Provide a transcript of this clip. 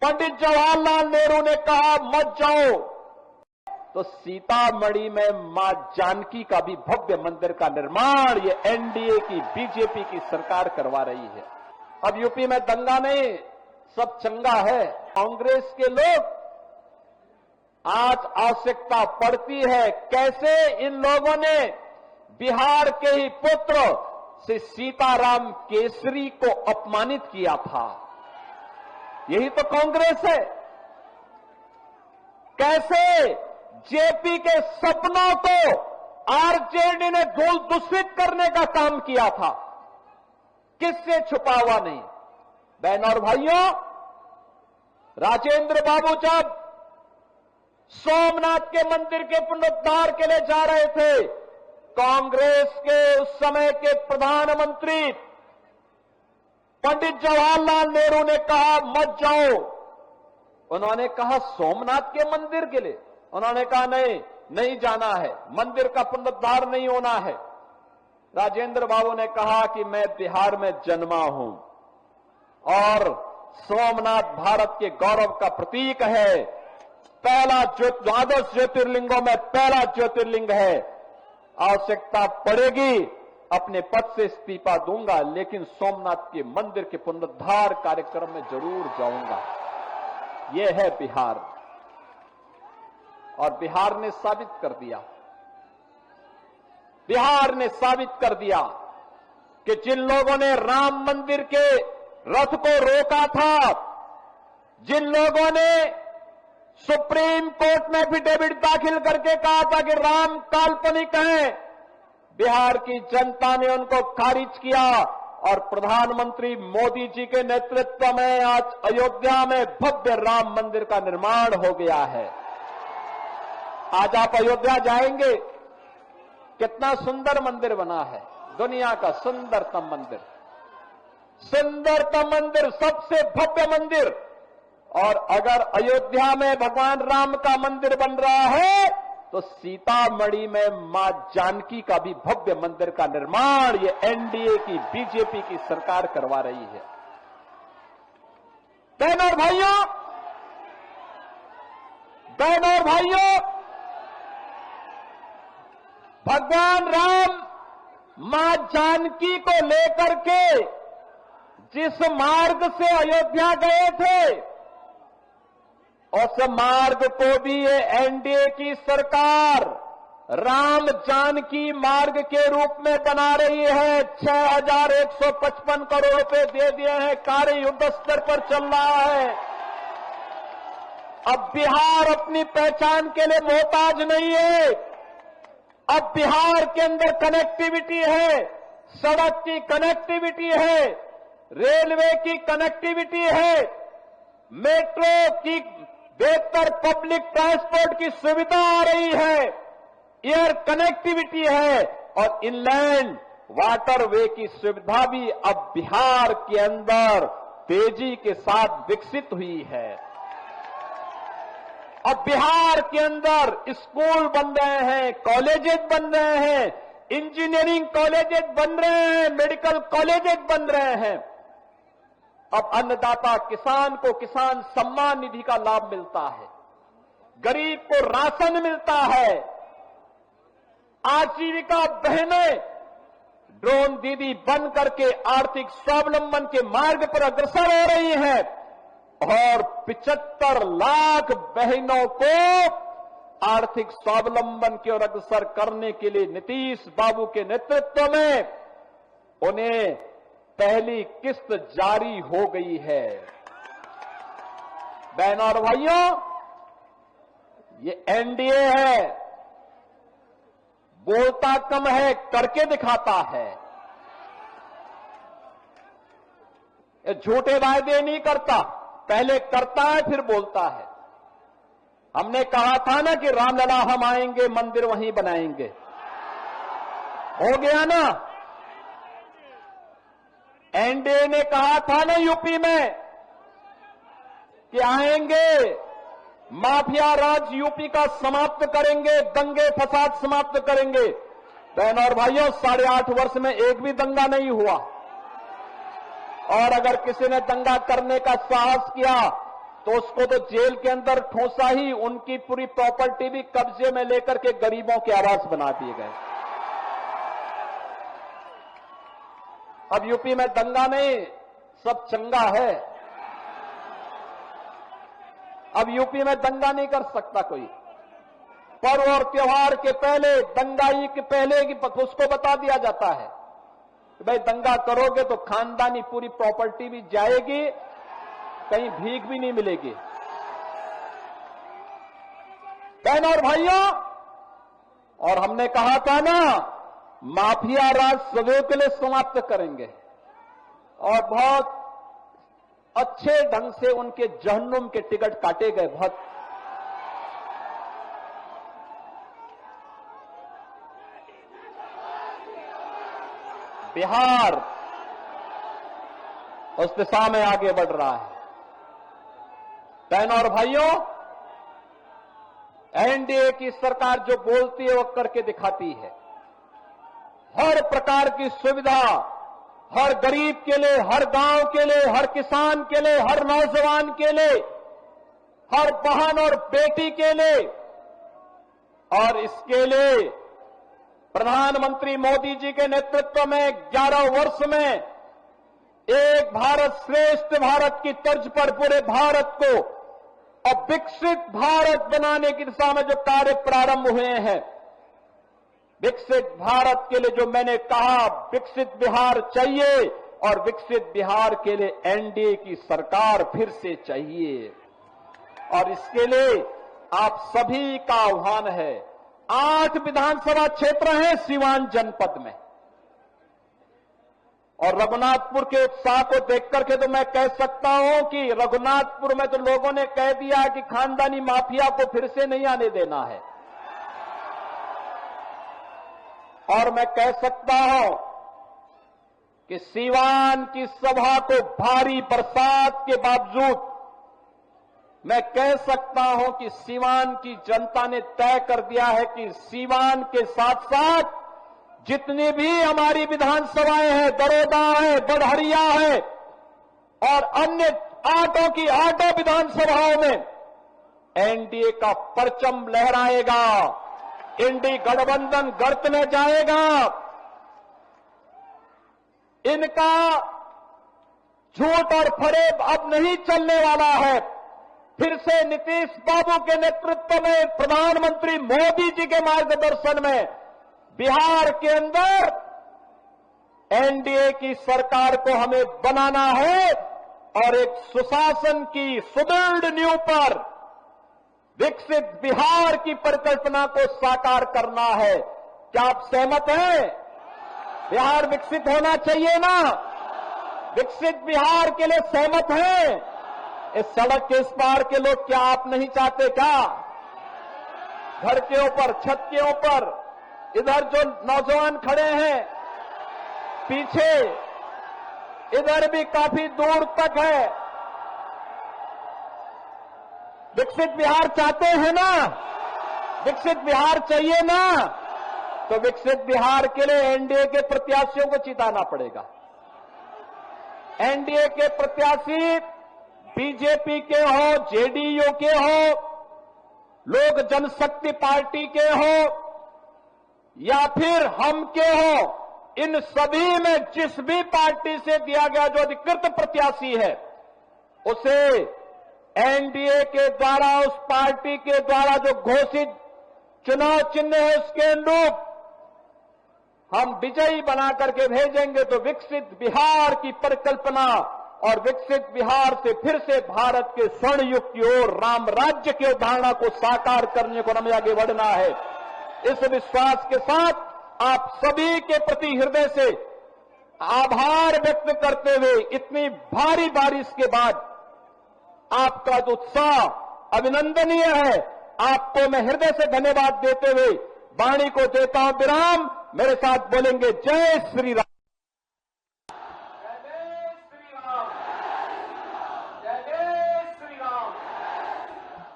पंडित जवाहरलाल नेहरू ने कहा मत जाओ, तो सीतामढ़ी में मां जानकी का भी भव्य मंदिर का निर्माण ये एनडीए की बीजेपी की सरकार करवा रही है। अब यूपी में दंगा नहीं, सब चंगा है। कांग्रेस के लोग आज आवश्यकता पड़ती है कैसे इन लोगों ने बिहार के ही पुत्र से सीताराम केसरी को अपमानित किया था। यही तो कांग्रेस है। कैसे जेपी के सपनों को आरजेडी ने धूल दूषित करने का काम किया था, किससे छुपा हुआ नहीं। बहन और भाइयों, राजेंद्र बाबू जब सोमनाथ के मंदिर के पुनरुद्धार के लिए जा रहे थे, कांग्रेस के उस समय के प्रधानमंत्री पंडित जवाहरलाल नेहरू ने कहा मत जाओ। उन्होंने कहा सोमनाथ के मंदिर के लिए, उन्होंने कहा नहीं जाना है, मंदिर का पुनरुद्धार नहीं होना है। राजेंद्र बाबू ने कहा कि मैं बिहार में जन्मा हूं और सोमनाथ भारत के गौरव का प्रतीक है, पहला द्वादश ज्योतिर्लिंगों में पहला ज्योतिर्लिंग है। आवश्यकता पड़ेगी अपने पद से इस्तीफा दूंगा, लेकिन सोमनाथ के मंदिर के पुनरुद्धार कार्यक्रम में जरूर जाऊंगा। यह है बिहार, और बिहार ने साबित कर दिया, बिहार ने साबित कर दिया कि जिन लोगों ने राम मंदिर के रथ को रोका था, जिन लोगों ने सुप्रीम कोर्ट में एफिडेविट दाखिल करके कहा था कि राम काल्पनिक है, बिहार की जनता ने उनको खारिज किया और प्रधानमंत्री मोदी जी के नेतृत्व में आज अयोध्या में भव्य राम मंदिर का निर्माण हो गया है। आज आप अयोध्या जाएंगे, कितना सुंदर मंदिर बना है, दुनिया का सुंदरतम मंदिर, सुंदरतम मंदिर, सबसे भव्य मंदिर। और अगर अयोध्या में भगवान राम का मंदिर बन रहा है, तो सीतामढ़ी में मां जानकी का भी भव्य मंदिर का निर्माण ये एनडीए की बीजेपी की सरकार करवा रही है। बहनों और भाइयों, बहनों और भाइयों, भगवान राम मां जानकी को लेकर के जिस मार्ग से अयोध्या गए थे, उस मार्ग को भी ये एनडीए की सरकार राम जानकी मार्ग के रूप में बना रही है। 6155 करोड़ रुपए दे दिए हैं, कार्य युद्ध स्तर पर चल रहा है। अब बिहार अपनी पहचान के लिए मोहताज नहीं है। अब बिहार के अंदर कनेक्टिविटी है, सड़क की कनेक्टिविटी है, रेलवे की कनेक्टिविटी है, मेट्रो की बेहतर पब्लिक ट्रांसपोर्ट की सुविधा आ रही है, एयर कनेक्टिविटी है और इनलैंड वाटरवे की सुविधा भी अब बिहार के अंदर तेजी के साथ विकसित हुई है। अब बिहार के अंदर स्कूल बन रहे हैं, कॉलेजेस बन रहे हैं, इंजीनियरिंग कॉलेजेस बन रहे हैं, मेडिकल कॉलेजेस बन रहे हैं। अब अन्नदाता किसान को किसान सम्मान निधि का लाभ मिलता है, गरीब को राशन मिलता है, आजीविका बहनें ड्रोन दीदी बन करके आर्थिक स्वावलंबन के मार्ग पर अग्रसर हो रही हैं और 75 लाख बहनों को आर्थिक स्वावलंबन की ओर अग्रसर करने के लिए नीतीश बाबू के नेतृत्व में उन्हें पहली किस्त जारी हो गई है। बहनों और भाइयों, ये एनडीए है, बोलता कम है, करके दिखाता है। ये झूठे वायदे नहीं करता, पहले करता है फिर बोलता है। हमने कहा था ना कि रामलला हम आएंगे, मंदिर वहीं बनाएंगे, हो गया ना। एनडीए ने कहा था ना यूपी में कि आएंगे, माफिया राज यूपी का समाप्त करेंगे, दंगे फसाद समाप्त करेंगे। बहनों और भाइयों, 8.5 वर्ष में एक भी दंगा नहीं हुआ। और अगर किसी ने दंगा करने का साहस किया तो उसको तो जेल के अंदर ठोसा ही, उनकी पूरी प्रॉपर्टी भी कब्जे में लेकर के गरीबों के आवास बना दिए गए। अब यूपी में दंगा नहीं, सब चंगा है। अब यूपी में दंगा नहीं कर सकता कोई। पर्व और त्योहार के पहले, दंगाई के पहले की उसको बता दिया जाता है कि भाई दंगा करोगे तो खानदानी पूरी प्रॉपर्टी भी जाएगी, कहीं भीख भी नहीं मिलेगी। बहनों और भाइयों, और हमने कहा था ना, माफिया राज सदैव के लिए समाप्त करेंगे और बहुत अच्छे ढंग से उनके जहन्नुम के टिकट काटे गए। बहुत बिहार उस दिशा में आगे बढ़ रहा है। बहनों और भाइयों, एनडीए की सरकार जो बोलती है वो करके दिखाती है। हर प्रकार की सुविधा हर गरीब के लिए, हर गांव के लिए, हर किसान के लिए, हर नौजवान के लिए, हर बहन और बेटी के लिए, और इसके लिए प्रधानमंत्री मोदी जी के नेतृत्व में 11 वर्ष में एक भारत श्रेष्ठ भारत की तर्ज पर पूरे भारत को अब विकसित भारत बनाने की दिशा में जो कार्य प्रारंभ हुए हैं, विकसित भारत के लिए जो मैंने कहा, विकसित बिहार चाहिए और विकसित बिहार के लिए एनडीए की सरकार फिर से चाहिए। और इसके लिए आप सभी का आह्वान है। 8 विधानसभा क्षेत्र हैं सीवान जनपद में, और रघुनाथपुर के उत्साह को देख करके तो मैं कह सकता हूं कि रघुनाथपुर में तो लोगों ने कह दिया कि खानदानी माफिया को फिर से नहीं आने देना है। और मैं कह सकता हूं कि सीवान की सभा को भारी बरसात के बावजूद मैं कह सकता हूं कि सीवान की जनता ने तय कर दिया है कि सीवान के साथ साथ जितनी भी हमारी विधानसभाएं हैं, दरोदा है, बड़हरिया है और अन्य 8 विधानसभाओं में एनडीए का परचम लहराएगा, इंडी गठबंधन गर्त में जाएगा। इनका झूठ और फरेब अब नहीं चलने वाला है। फिर से नीतीश बाबू के नेतृत्व में, प्रधानमंत्री मोदी जी के मार्गदर्शन में बिहार के अंदर एनडीए की सरकार को हमें बनाना है और एक सुशासन की सुदृढ़ नींव पर विकसित बिहार की परिकल्पना को साकार करना है। क्या आप सहमत हैं? बिहार विकसित होना चाहिए ना? विकसित बिहार के लिए सहमत हैं? इस सड़क के इस पार के लोग क्या आप नहीं चाहते क्या? घर के ऊपर, छत के ऊपर, इधर जो नौजवान खड़े हैं पीछे, इधर भी काफी दूर तक है। विकसित बिहार चाहते हैं ना? विकसित बिहार चाहिए ना? तो विकसित बिहार के लिए एनडीए के प्रत्याशियों को जिताना पड़ेगा। एनडीए के प्रत्याशी बीजेपी के हो, जेडीयू के हो, लोक जनशक्ति पार्टी के हो या फिर हम के हो, इन सभी में जिस भी पार्टी से दिया गया जो अधिकृत प्रत्याशी है उसे एनडीए के द्वारा, उस पार्टी के द्वारा जो घोषित चुनाव चिन्ह है उसके अनुरूप हम विजयी बना करके भेजेंगे। तो विकसित बिहार की परिकल्पना और विकसित बिहार से फिर से भारत के स्वर्ण युग की ओर, राम राज्य की अवधारणा को साकार करने को हमें आगे बढ़ना है। इस विश्वास के साथ आप सभी के प्रति हृदय से आभार व्यक्त करते हुए, इतनी भारी बारिश के बाद आपका जो उत्साह अभिनंदनीय है, आपको मैं हृदय से धन्यवाद देते हुए वाणी को देता हूं विराम। मेरे साथ बोलेंगे जय श्री राम।